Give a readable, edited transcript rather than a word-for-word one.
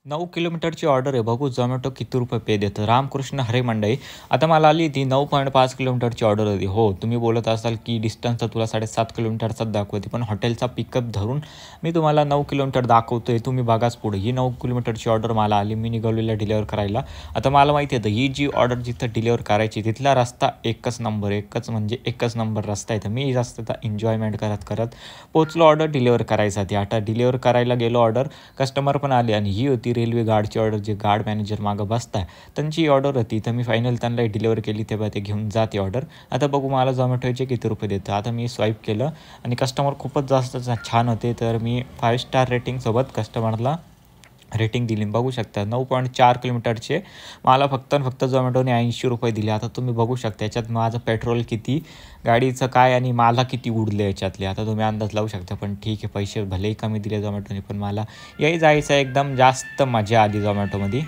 9 किलोमीटरची ऑर्डर आहे. बघू झोमॅटो किती रुपये पे देतं. रामकृष्ण हरी मंडई. आता मला आली ती 9.5 किलोमीटरची ऑर्डर होती. हो, तुम्ही बोलत असाल की डिस्टन्स तर तुला 7.5 किलोमीटरचाच दाखवते. पण हॉटेलचा पिकअप धरून मी तुम्हाला 9 किलोमीटर दाखवतोय. तुम्ही बघाच पुढे. ही 9 किलोमीटरची ऑर्डर मला आली. मी निघालेला डिलिव्हर करायला. आता मला माहिती आहे ही जी ऑर्डर जिथं डिलिव्हर करायची तिथला रस्ता एकच नंबर, एकच नंबर रस्ता आहे. तर मी रस्त्याचा एन्जॉयमेंट करत करत पोचलो ऑर्डर डिलिव्हर करायसाठी. आता डिलिव्हर करायला गेलो ऑर्डर. कस्टमर पण आले आणि ही होती रेल्वे गार्डची ऑर्डर. जे गार्ड मॅनेजर मागं बसताय त्यांची ऑर्डर होती. तर मी फायनल त्यांना डिलिव्हर केली. तेव्हा ते घेऊन जाते ऑर्डर. आता बघू मला झोमॅटोचे किती रुपये देतं. आता मी स्वाईप केलं आणि कस्टमर खूपच जास्त छान होते. तर मी 5 स्टार रेटिंगसोबत कस्टमरला रेटिंग दिली. बघू शकता 9.4 किलोमीटरचे मला फक्त आणि फक्त झोमॅटोने 80 रुपये दिले. आता तुम्ही बघू शकता याच्यात माझं पेट्रोल किती, गाडीचं काय आणि मला किती उडले याच्यातले. आता तुम्ही अंदाज लावू शकता. पण ठीक आहे, पैसे भलेही कमी दिले झोमॅटोने, पण मला याही जायचं एकदम जास्त मजा आली झोमॅटोमध्ये.